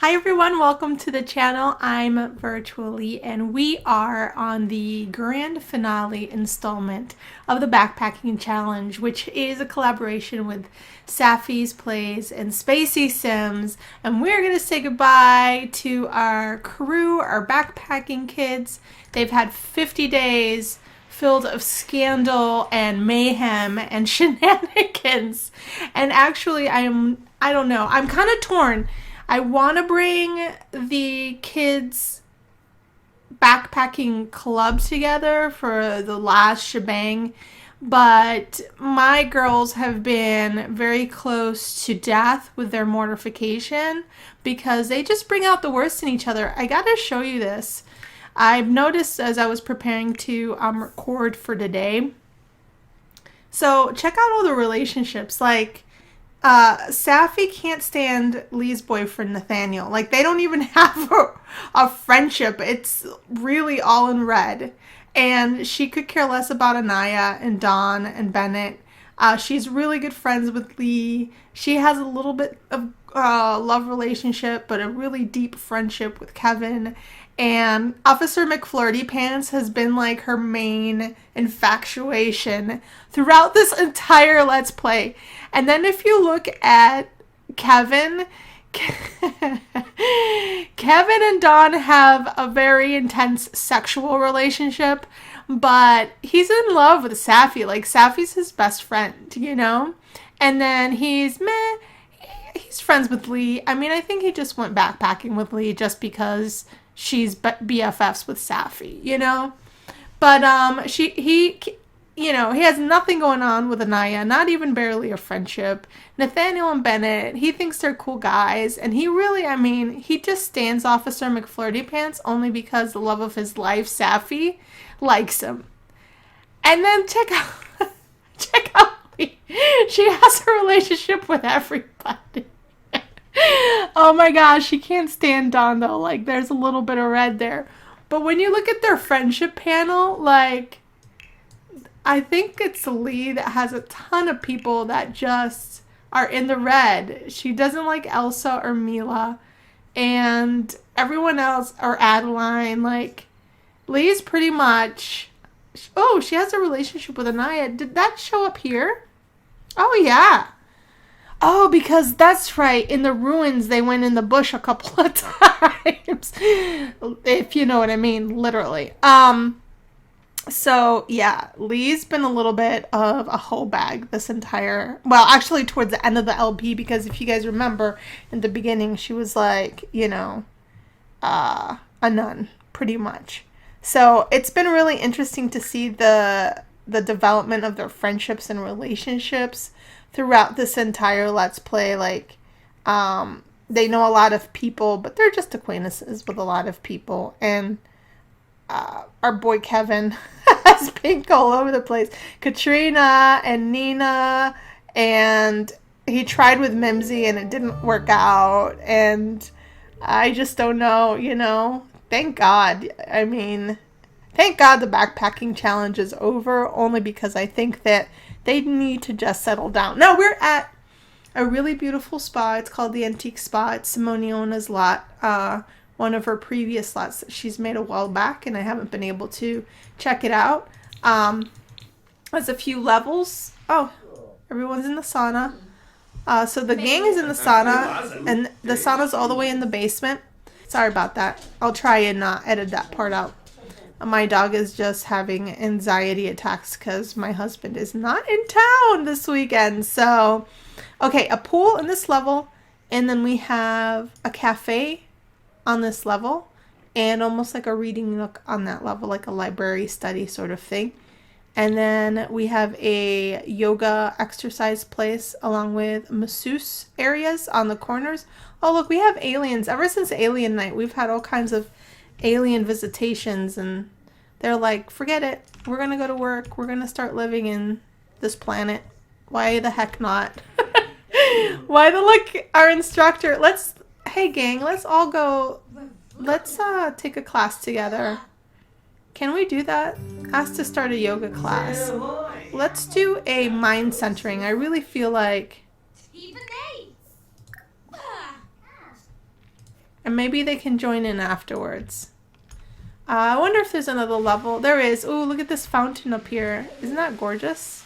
Hi everyone, welcome to the channel. I'm VirtuaLee and we are on the grand finale installment of the Backpacking Challenge, which is a collaboration with Safi's Plays and Spacey Sims. And we're going to say goodbye to our crew, our backpacking kids. They've had 50 days filled of scandal and mayhem and shenanigans. And actually I don't know, I'm kind of torn. I want to bring the kids' backpacking club together for the last shebang, but my girls have been very close to death with their mortification because they just bring out the worst in each other. I gotta show you this. I've noticed as I was preparing to record for today. So check out all the relationships. Like, Safi can't stand Lee's boyfriend Nathaniel. Like, they don't even have a friendship. It's really all in red. And she could care less about Anaya and Dawn and Bennett. She's really good friends with Lee. She has a little bit of love relationship, but a really deep friendship with Kevin. And Officer McFlirty Pants has been like her main infatuation throughout this entire Let's Play. And then if you look at Kevin, Kevin and Dawn have a very intense sexual relationship, but he's in love with Safi. Like, Safi's his best friend, you know? And then he's meh. He's friends with Lee. I mean, I think he just went backpacking with Lee just because she's BFFs with Safi, you know? But he has nothing going on with Anaya, not even barely a friendship. Nathaniel and Bennett, he thinks they're cool guys, and he really, I mean, he just stands Officer McFlirty Pants only because the love of his life, Safi, likes him. And then check out Lee. She has a relationship with everybody. Oh my gosh, she can't stand Dawn though. Like, there's a little bit of red there. But when you look at their friendship panel, like, I think it's Lee that has a ton of people that just are in the red. She doesn't like Elsa or Mila. And everyone else, or Adeline, like, Lee's pretty much... Oh, she has a relationship with Anaya. Did that show up here? Oh, yeah. Oh, because that's right. In the ruins, they went in the bush a couple of times. If you know what I mean, literally. So, yeah, Lee's been a little bit of a hoe bag this entire... Well, actually, towards the end of the LP, because if you guys remember, in the beginning, she was like, a nun, pretty much. So, it's been really interesting to see the development of their friendships and relationships throughout this entire Let's Play. Like, they know a lot of people, but they're just acquaintances with a lot of people. And our boy Kevin has pink all over the place. Katrina and Nina, and he tried with Mimsy and it didn't work out. And I just don't know, Thank God. I mean, thank God the backpacking challenge is over, only because I think that they need to just settle down. Now, we're at a really beautiful spa. It's called the Antique Spa. It's Simoniona's lot, one of her previous lots that she's made a while back, and I haven't been able to check it out. There's a few levels. Oh, everyone's in the sauna. So the gang is in the sauna, and the sauna's all the way in the basement. Sorry about that. I'll try and edit that part out. My dog is just having anxiety attacks because my husband is not in town this weekend. So, okay, a pool in this level, and then we have a cafe on this level, and almost like a reading nook on that level, like a library study sort of thing. And then we have a yoga exercise place along with masseuse areas on the corners. Oh, look, we have aliens. Ever since Alien Night, we've had all kinds of alien visitations, and they're like, forget it. We're going to go to work. We're going to start living in this planet. Why the heck not? Why the look, our instructor. Hey gang, let's all go. Let's take a class together. Can we do that? Ask to start a yoga class. Let's do a mind centering. I really feel like And maybe they can join in afterwards. I wonder if there's another level. There is. Ooh, look at this fountain up here. Isn't that gorgeous?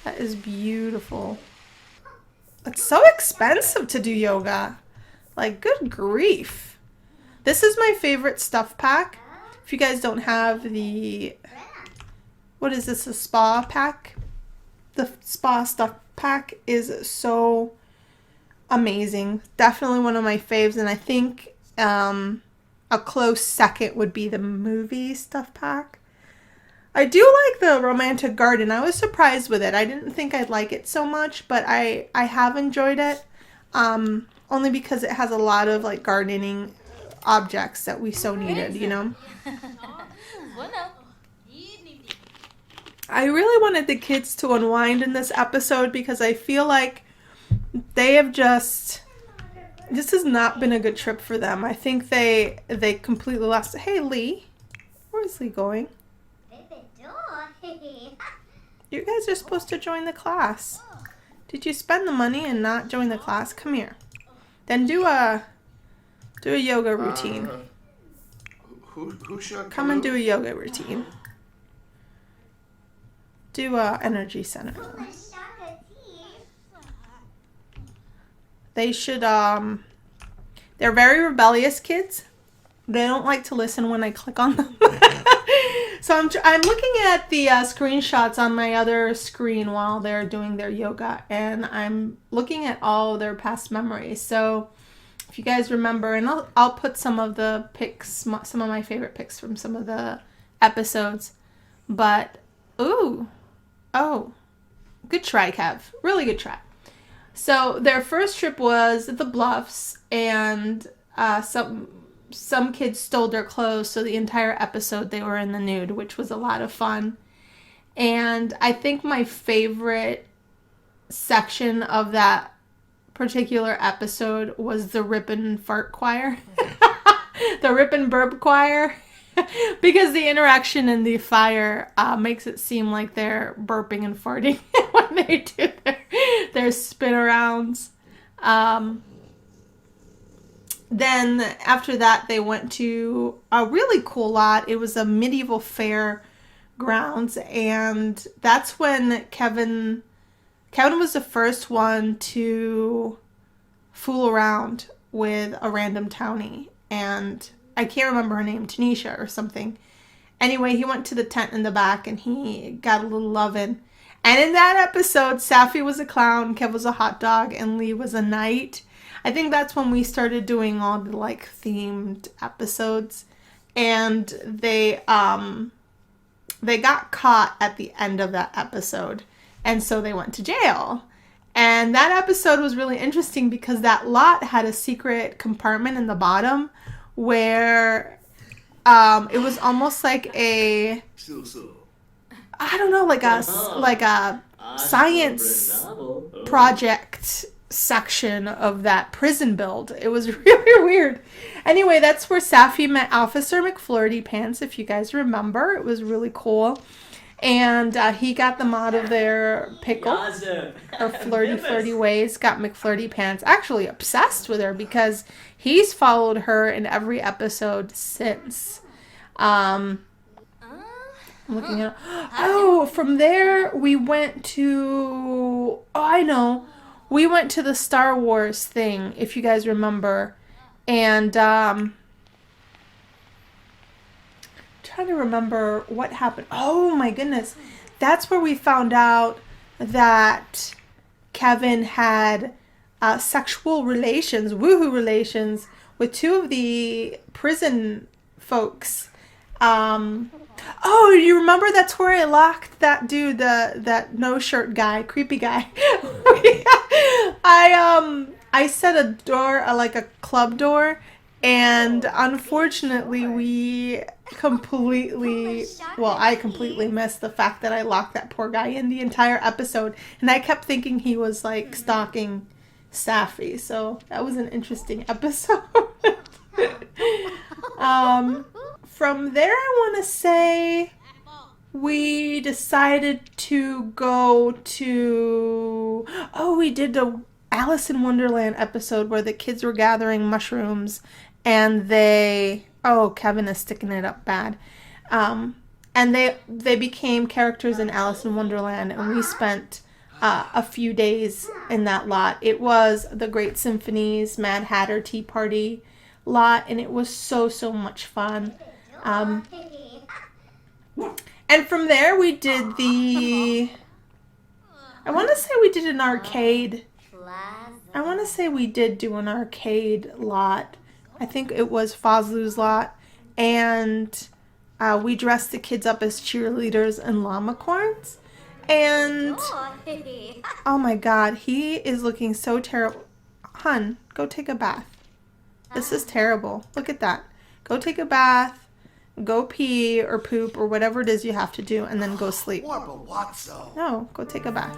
That is beautiful. It's so expensive to do yoga. Like, good grief. This is my favorite stuff pack. If you guys don't have the... What is this? A spa pack? The spa stuff pack is so amazing. Definitely one of my faves. And I think... a close second would be the movie stuff pack. I do like the romantic garden. I was surprised with it. I didn't think I'd like it so much, but I have enjoyed it. Only because it has a lot of like gardening objects that we so needed, you know. I really wanted the kids to unwind in this episode because I feel like they have just... This has not been a good trip for them. I think they completely lost it. Hey, Lee. Where's Lee going? You guys are supposed to join the class. Did you spend the money and not join the class? Come here. Then do a yoga routine. Who should Come and do a yoga routine. Do a energy center. They should, they're very rebellious kids. They don't like to listen when I click on them. So I'm looking at the screenshots on my other screen while they're doing their yoga. And I'm looking at all their past memories. So if you guys remember, and I'll put some of the pics, some of my favorite pics from some of the episodes. But, oh, good try, Kev. Really good try. So their first trip was the Bluffs, and some kids stole their clothes, so the entire episode they were in the nude, which was a lot of fun. And I think my favorite section of that particular episode was the Rip and Fart Choir. The Rip and Burp Choir. Because the interaction in the fire makes it seem like they're burping and farting when they do their spin arounds. Then after that, they went to a really cool lot. It was a medieval fair grounds, and that's when Kevin was the first one to fool around with a random townie, and I can't remember her name, Tanisha or something. Anyway, he went to the tent in the back and he got a little lovin'. And in that episode, Safi was a clown, Kev was a hot dog, and Lee was a knight. I think that's when we started doing all the like themed episodes. And they got caught at the end of that episode. And so they went to jail. And that episode was really interesting because that lot had a secret compartment in the bottom where it was almost like a, I don't know, like a science project section of that prison build. It was really weird. Anyway, that's where Safi met Officer McFlirty Pants, if you guys remember. It was really cool. And he got them out of their pickle, or flirty ways, got McFlirty Pants actually obsessed with her because he's followed her in every episode since. I'm looking at, from there we went to, we went to the Star Wars thing, if you guys remember. And, trying to remember what happened. Oh my goodness. That's where we found out that Kevin had sexual relations, woohoo relations, with two of the prison folks. You remember that's where I locked that dude, that no shirt guy, creepy guy. I set a door, like a club door, and unfortunately I completely missed the fact that I locked that poor guy in the entire episode, and I kept thinking he was like stalking Safi, so that was an interesting episode. From there, I want to say we decided to go to, we did Alice in Wonderland episode where the kids were gathering mushrooms and Kevin is sticking it up bad. And they became characters in Alice in Wonderland, and we spent a few days in that lot. It was the Great Symphonies, Mad Hatter Tea Party lot, and it was so much fun. And from there we did I want to say we did an arcade. I want to say we did do an arcade lot. I think it was Fazlu's lot. And we dressed the kids up as cheerleaders and llamacorns. And oh my god, he is looking so terrible. Hun, go take a bath. This is terrible. Look at that. Go take a bath. Go pee or poop or whatever it is you have to do, and then go sleep. No, go take a bath.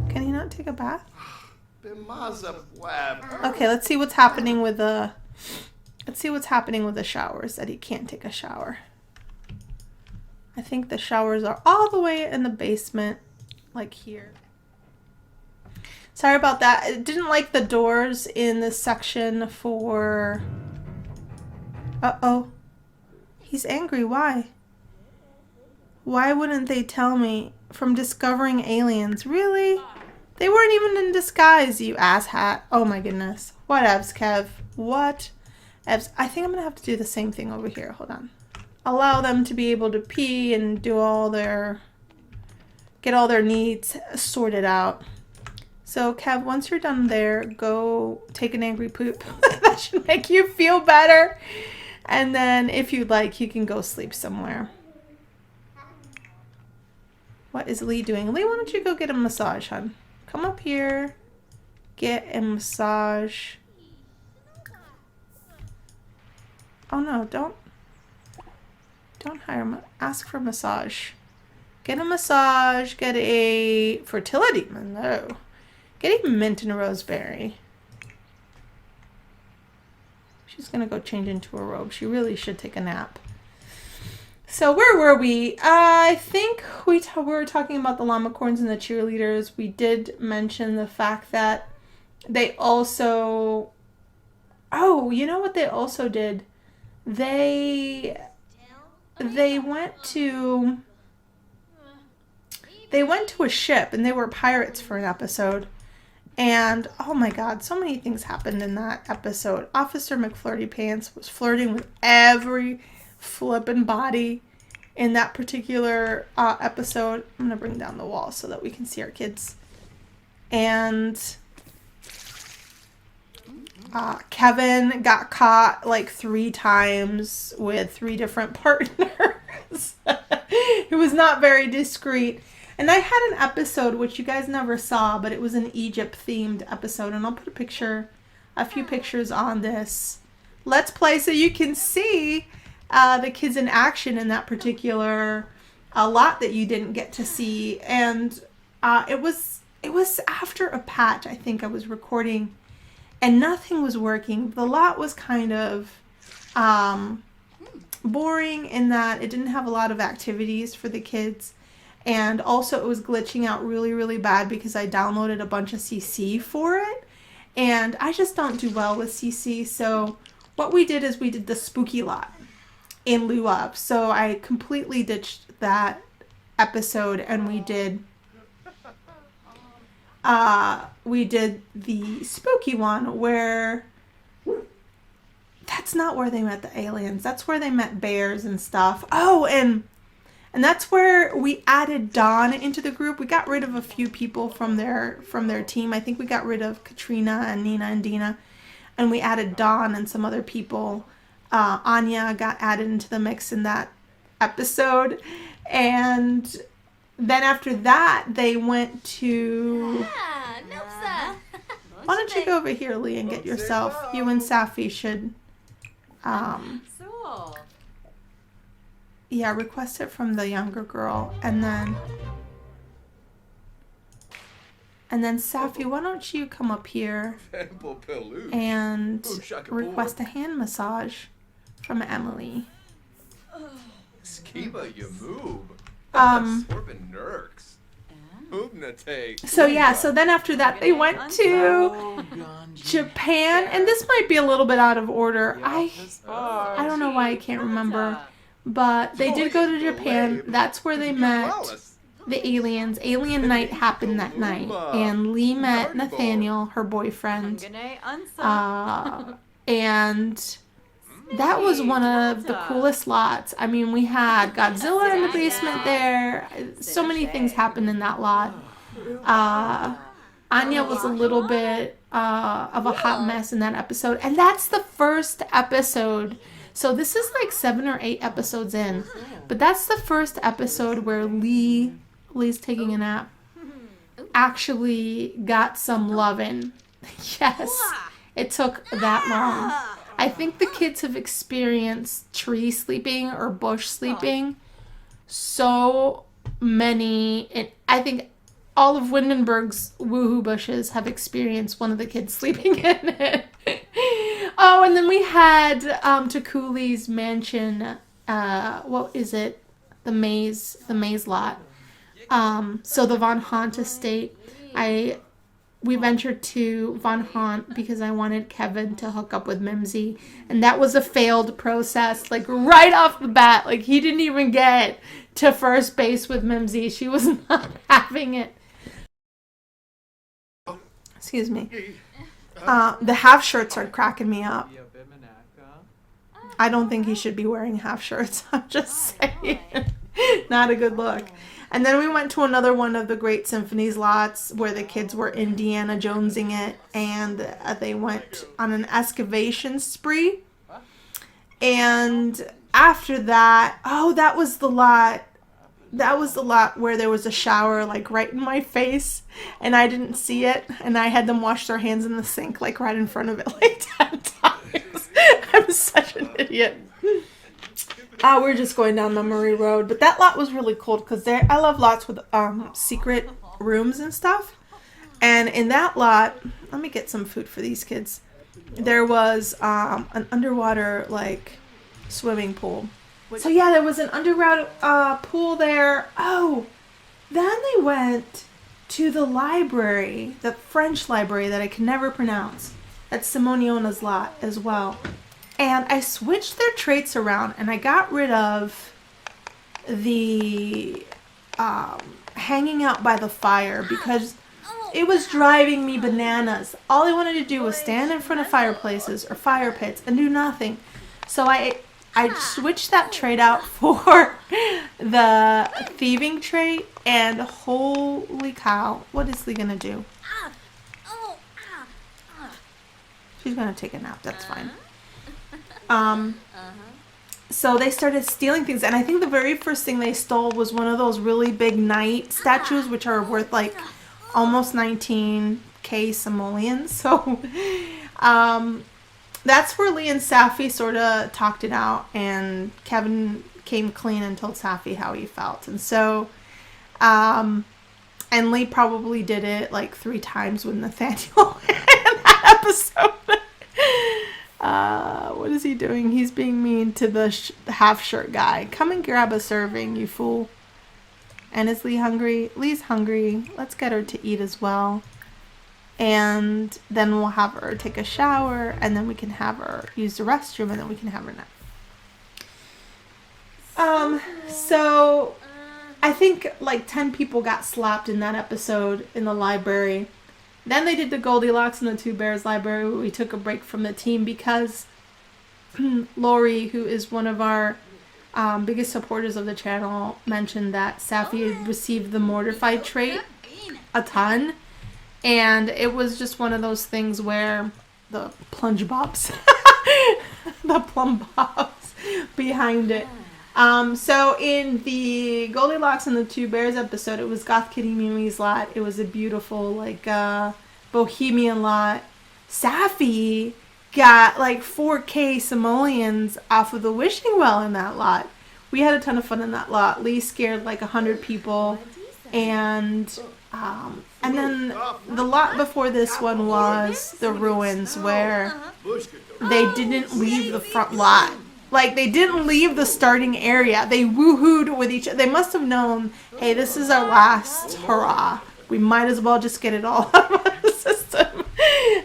Can he not take a bath? Okay, let's see what's happening with the showers, that he can't take a shower. I think the showers are all the way in the basement, like here. Sorry about that. I didn't like the doors in this section for... Uh-oh. He's angry. Why? Why wouldn't they tell me from discovering aliens? Really? They weren't even in disguise, you asshat. Oh my goodness. What evs, Kev? What evs? I think I'm going to have to do the same thing over here. Hold on. Allow them to be able to pee and do get all their needs sorted out. So, Kev, once you're done there, go take an angry poop. That should make you feel better. And then, if you'd like, you can go sleep somewhere. What is Lee doing? Lee, why don't you go get a massage, hon? Come up here. Get a massage. Oh, no, don't hire ask for a massage. Get a massage. Get a fertility. No. Get a mint and roseberry. She's going to go change into a robe. She really should take a nap. So where were we? I think we were talking about the llamacorns and the cheerleaders. We did mention the fact that they also... Oh, you know what they also did? They went to a ship and they were pirates for an episode. And, oh my god, so many things happened in that episode. Officer McFlirtypants was flirting with every flippin' body in that particular episode. I'm going to bring down the wall so that we can see our kids. And Kevin got caught like 3 times with 3 different partners. It was not very discreet. And I had an episode which you guys never saw, but it was an Egypt-themed episode. And I'll put a few pictures on this Let's Play so you can see the kids in action in that particular lot that you didn't get to see. And it was after a patch, I think I was recording, and nothing was working. The lot was kind of boring in that it didn't have a lot of activities for the kids. And also it was glitching out really, really bad because I downloaded a bunch of CC for it. And I just don't do well with CC. So what we did is we did the spooky lot in lieu of. So I completely ditched that episode and we did the spooky one where that's not where they met the aliens. That's where they met bears and stuff. Oh, and that's where we added Dawn into the group. We got rid of a few people from their team. I think we got rid of Katrina and Nina and Dina. And we added Dawn and some other people. Anya got added into the mix in that episode. And then after that, they went to... Why don't you go over here, Lee, and get yourself... You and Safi should... Yeah, request it from the younger girl. And then Safi, why don't you come up here and request a hand massage from Emily. Skiba, you move. So yeah, so then after that they went to Japan, and this might be a little bit out of order. I don't know why I can't remember, but they did go to Japan. That's where they met the aliens. Alien night happened that night, and Lee met Nathaniel, her boyfriend, and that was one of the coolest lots. I mean, we had Godzilla in the basement there. So many things happened in that lot. Anya was a little bit of a hot mess in that episode. And that's the first episode. So this is like 7 or 8 episodes in. But that's the first episode where Lee's taking a nap, actually got some lovin'. Yes, it took that long. I think the kids have experienced tree sleeping or bush sleeping so many. I think all of Windenburg's woohoo bushes have experienced one of the kids sleeping in it. Oh, and then we had Takuli's mansion. What is it? The maze lot. So the Von Haunt estate. We ventured to Von Haunt because I wanted Kevin to hook up with Mimsy. And that was a failed process. Like, right off the bat. Like, he didn't even get to first base with Mimsy. She was not having it. Excuse me. The half shirts are cracking me up. I don't think he should be wearing half shirts. I'm just saying. Not a good look. And then we went to another one of the Great Symphonies lots where the kids were Indiana Jonesing it, and they went on an excavation spree. And after that, that was the lot. That was the lot where there was a shower like right in my face, and I didn't see it, and I had them wash their hands in the sink like right in front of it like 10 times. I'm such an idiot. We're just going down memory road, but that lot was really cool because I love lots with secret rooms and stuff. And in that lot, let me get some food for these kids. There was an underwater like swimming pool. So yeah, there was an underground pool there. Oh, then they went to the library, the French library that I can never pronounce. That's Simoniona's lot as well. And I switched their traits around, and I got rid of the hanging out by the fire because it was driving me bananas. All I wanted to do was stand in front of fireplaces or fire pits and do nothing. So I switched that trait out for the thieving trait, and holy cow, what is Lee gonna do? She's gonna take a nap, that's fine. So they started stealing things, and I think the very first thing they stole was one of those really big knight statues, which are worth like almost 19k simoleons. So that's where Lee and Safi sort of talked it out, and Kevin came clean and told Safi how he felt. And so and Lee probably did it like 3 times with Nathaniel in that episode. What is he doing? He's being mean to the half shirt guy. Come and grab a serving, you fool. And is Lee hungry? Lee's hungry. Let's get her to eat as well. And then we'll have her take a shower, and then we can have her use the restroom, and then we can have her nap. So I think like 10 people got slapped in that episode in the library. Then they did the Goldilocks and the Two Bears library. We took a break from the team because Lori, who is one of our biggest supporters of the channel, mentioned that Safi had received the mortified trait a ton. And it was just one of those things where the plunge bobs, the plum bobs behind it. So in the Goldilocks and the Two Bears episode, it was Goth Kitty Mimi's lot. It was a beautiful, like, bohemian lot. Safi got, like, 4k simoleons off of the wishing well in that lot. We had a ton of fun in that lot. Lee scared, like, 100 people. And then the lot before this one was the ruins, where they didn't leave the front lot. Like, they didn't leave the starting area. They woohooed with each other. They must have known, hey, this is our last hurrah. we might as well just get it all out of the system.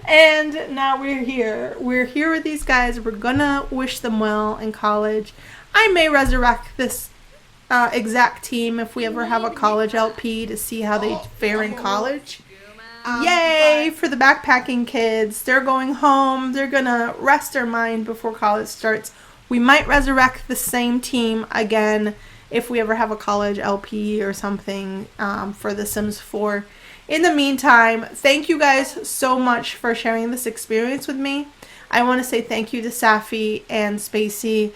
And now we're here. We're here with these guys. We're gonna wish them well in college. I may resurrect this exact team if we ever have a college LP to see how they fare in college. Yay for the backpacking kids. They're going home. They're gonna rest their mind before college starts. We might resurrect the same team again if we ever have a college LP or something for The Sims 4. In the meantime, thank you guys so much for sharing this experience with me. I want to say thank you to Safi and Spacey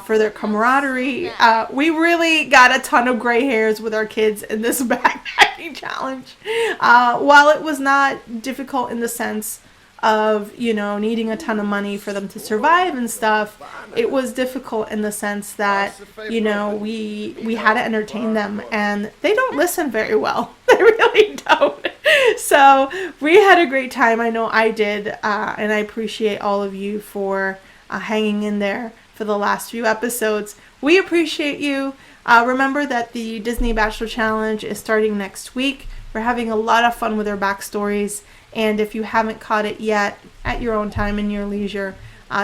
for their camaraderie. We really got a ton of gray hairs with our kids in this backpacking challenge. While it was not difficult in the sense of, you know, needing a ton of money for them to survive and stuff, it was difficult in the sense that, you know, we had to entertain them, and they don't listen very well. They really don't. So we had a great time. I know I did, and I appreciate all of you for hanging in there for the last few episodes. We appreciate you. Remember that the Disney Bachelor Challenge is starting next week. We're having a lot of fun with our backstories, and if you haven't caught it yet, at your own time in your leisure,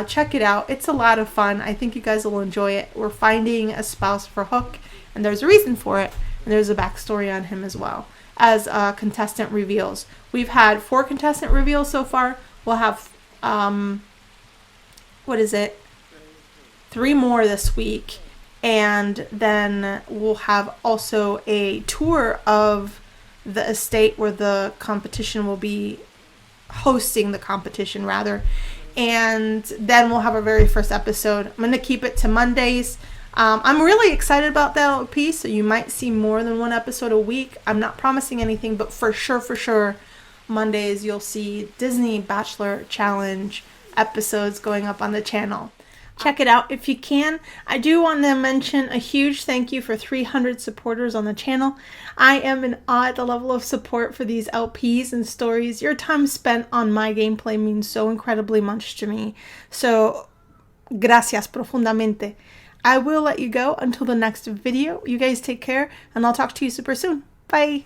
check it out. It's a lot of fun. I think you guys will enjoy it. We're finding a spouse for Hook, and there's a reason for it, and there's a backstory on him as well as contestant reveals. We've had 4 contestant reveals so far. We'll have 3 more this week, and then we'll have also a tour of the estate where the competition will be hosting the competition rather, and then we'll have our very first episode. I'm going to keep it to Mondays. I'm really excited about that LP, so you might see more than 1 episode a week. I'm not promising anything, but for sure Mondays you'll see Disney Bachelor Challenge episodes going up on the channel. Check it out if you can. I do want to mention a huge thank you for 300 supporters on the channel. I am in awe at the level of support for these LPs and stories. Your time spent on my gameplay means so incredibly much to me. So, gracias profundamente. I will let you go until the next video. You guys take care, and I'll talk to you super soon. Bye.